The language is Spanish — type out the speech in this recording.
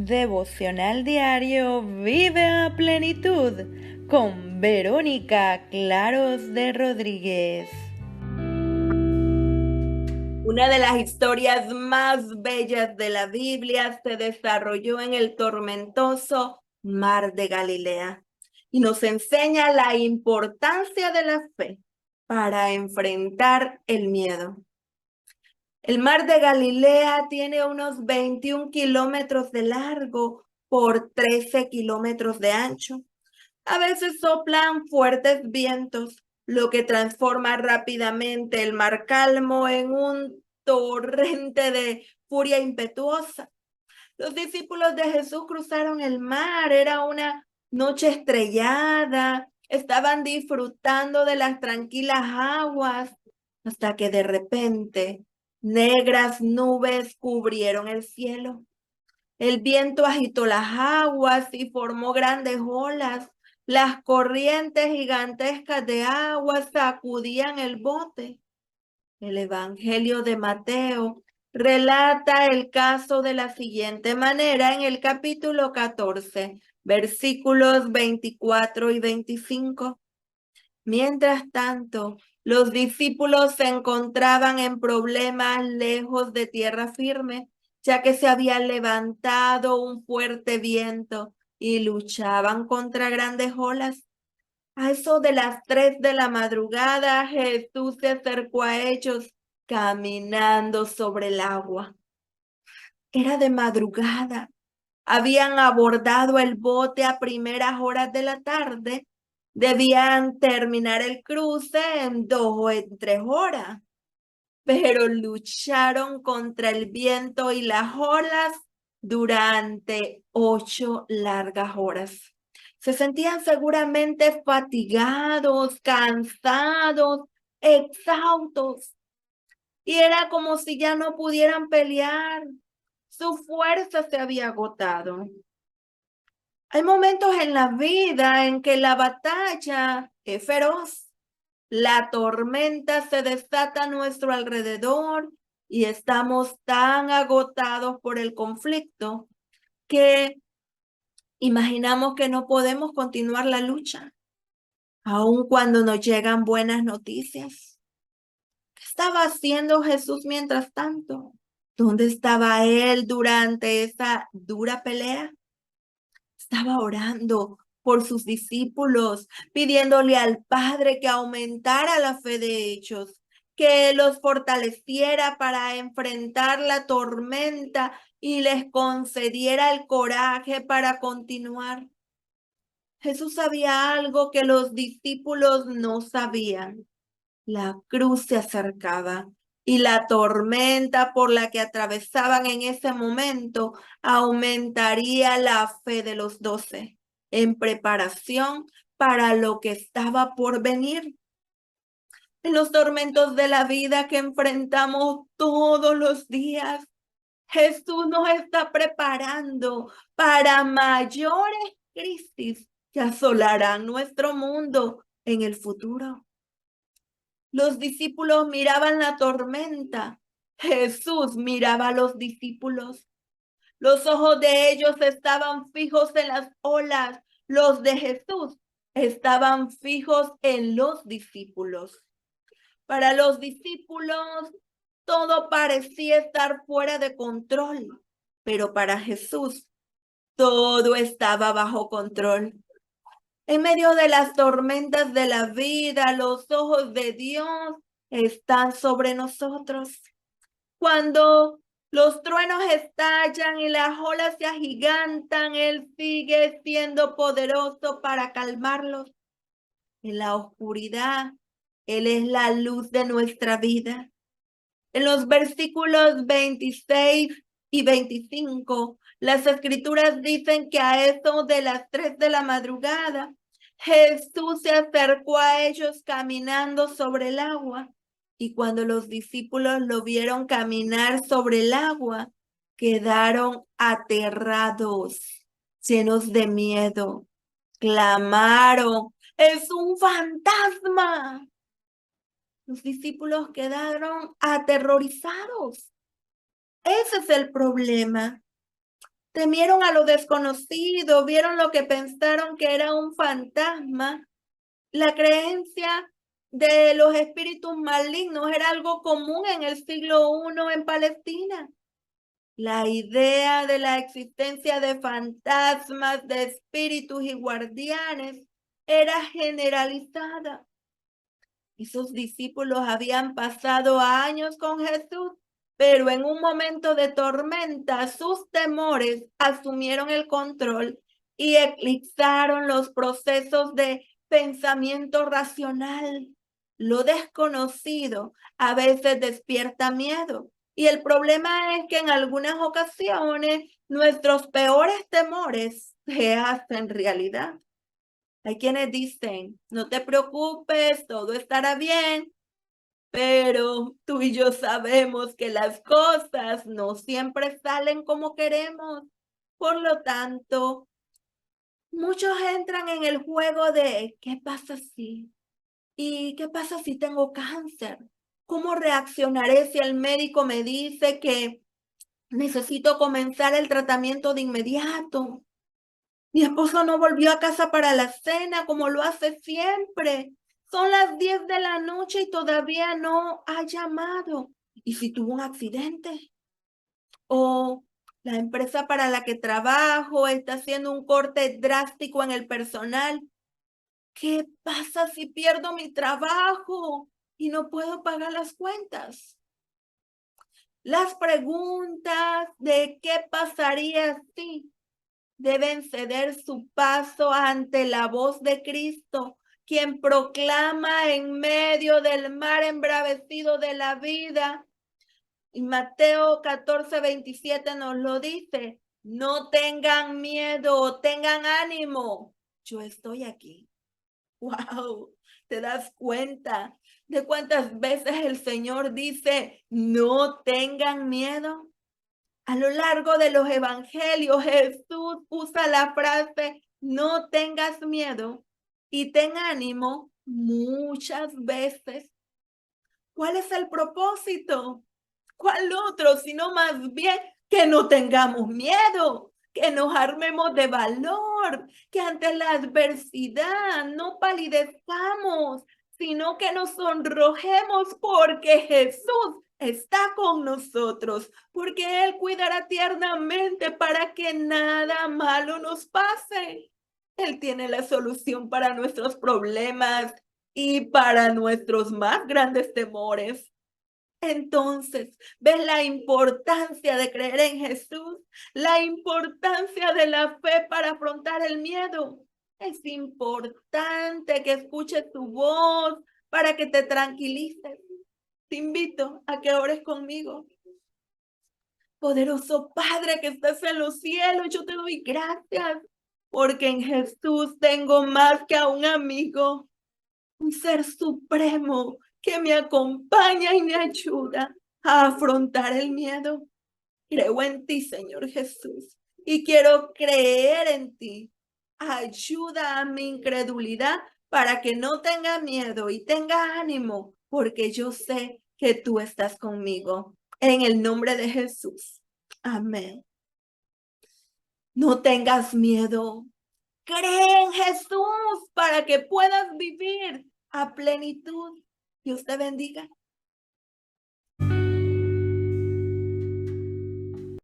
Devocional diario Vive a plenitud con Verónica Claros de Rodríguez. Una de las historias más bellas de la Biblia se desarrolló en el tormentoso Mar de Galilea y nos enseña la importancia de la fe para enfrentar el miedo. El Mar de Galilea tiene unos 21 kilómetros de largo por 13 kilómetros de ancho. A veces soplan fuertes vientos, lo que transforma rápidamente el mar calmo en un torrente de furia impetuosa. Los discípulos de Jesús cruzaron el mar, era una noche estrellada, estaban disfrutando de las tranquilas aguas, hasta que de repente negras nubes cubrieron el cielo. El viento agitó las aguas y formó grandes olas. Las corrientes gigantescas de agua sacudían el bote. El Evangelio de Mateo relata el caso de la siguiente manera en el capítulo 14, versículos 24 y 25. Mientras tanto, los discípulos se encontraban en problemas lejos de tierra firme, ya que se había levantado un fuerte viento y luchaban contra grandes olas. A eso de las 3 de la madrugada, Jesús se acercó a ellos caminando sobre el agua. Era de madrugada. Habían abordado el bote a primeras horas de la tarde. Debían terminar el cruce en 2 o 3 horas, pero lucharon contra el viento y las olas durante 8 largas horas. Se sentían seguramente fatigados, cansados, exhaustos, y era como si ya no pudieran pelear. Su fuerza se había agotado. Hay momentos en la vida en que la batalla es feroz. La tormenta se desata a nuestro alrededor y estamos tan agotados por el conflicto que imaginamos que no podemos continuar la lucha, aun cuando nos llegan buenas noticias. ¿Qué estaba haciendo Jesús mientras tanto? ¿Dónde estaba él durante esa dura pelea? Estaba orando por sus discípulos, pidiéndole al Padre que aumentara la fe de ellos, que los fortaleciera para enfrentar la tormenta y les concediera el coraje para continuar. Jesús sabía algo que los discípulos no sabían. La cruz se acercaba y la tormenta por la que atravesaban en ese momento aumentaría la fe de los 12 en preparación para lo que estaba por venir. En los tormentos de la vida que enfrentamos todos los días, Jesús nos está preparando para mayores crisis que asolarán nuestro mundo en el futuro. Los discípulos miraban la tormenta. Jesús miraba a los discípulos. Los ojos de ellos estaban fijos en las olas. Los de Jesús estaban fijos en los discípulos. Para los discípulos, todo parecía estar fuera de control, pero para Jesús, todo estaba bajo control. En medio de las tormentas de la vida, los ojos de Dios están sobre nosotros. Cuando los truenos estallan y las olas se agigantan, Él sigue siendo poderoso para calmarlos. En la oscuridad, Él es la luz de nuestra vida. En los versículos 26 y 25, las escrituras dicen que a eso de las 3 de la madrugada, Jesús se acercó a ellos caminando sobre el agua. Y cuando los discípulos lo vieron caminar sobre el agua, quedaron aterrados, llenos de miedo. Clamaron: ¡es un fantasma! Los discípulos quedaron aterrorizados. Ese es el problema. Temieron a lo desconocido, vieron lo que pensaron que era un fantasma. La creencia de los espíritus malignos era algo común en el siglo I en Palestina. La idea de la existencia de fantasmas, de espíritus y guardianes era generalizada. Y sus discípulos habían pasado años con Jesús, pero en un momento de tormenta sus temores asumieron el control y eclipsaron los procesos de pensamiento racional. Lo desconocido a veces despierta miedo. Y el problema es que en algunas ocasiones nuestros peores temores se hacen realidad. Hay quienes dicen, no te preocupes, todo estará bien, pero tú y yo sabemos que las cosas no siempre salen como queremos. Por lo tanto, muchos entran en el juego de ¿qué pasa si? ¿Y qué pasa si tengo cáncer? ¿Cómo reaccionaré si el médico me dice que necesito comenzar el tratamiento de inmediato? Mi esposo no volvió a casa para la cena como lo hace siempre. Son las 10 de la noche y todavía no ha llamado. ¿Y si tuvo un accidente? O la empresa para la que trabajo está haciendo un corte drástico en el personal. ¿Qué pasa si pierdo mi trabajo y no puedo pagar las cuentas? Las preguntas de qué pasaría si deben ceder su paso ante la voz de Cristo, quien proclama en medio del mar embravecido de la vida. Y Mateo 14:27 nos lo dice, no tengan miedo, tengan ánimo, yo estoy aquí. ¡Wow! ¿Te das cuenta de cuántas veces el Señor dice, no tengan miedo? A lo largo de los evangelios, Jesús usa la frase, no tengas miedo y ten ánimo muchas veces. ¿Cuál es el propósito? ¿Cuál otro? Sino más bien que no tengamos miedo, que nos armemos de valor, que ante la adversidad no palidezcamos, sino que nos sonrojemos porque Jesús está con nosotros, porque Él cuidará tiernamente para que nada malo nos pase. Él tiene la solución para nuestros problemas y para nuestros más grandes temores. Entonces, ¿ves la importancia de creer en Jesús? La importancia de la fe para afrontar el miedo. Es importante que escuches tu voz para que te tranquilices. Te invito a que ores conmigo. Poderoso Padre que estás en los cielos, yo te doy gracias porque en Jesús tengo más que a un amigo, un ser supremo que me acompaña y me ayuda a afrontar el miedo. Creo en ti, Señor Jesús, y quiero creer en ti. Ayuda a mi incredulidad para que no tenga miedo y tenga ánimo, porque yo sé que tú estás conmigo. En el nombre de Jesús. Amén. No tengas miedo. Cree en Jesús para que puedas vivir a plenitud. Dios te bendiga.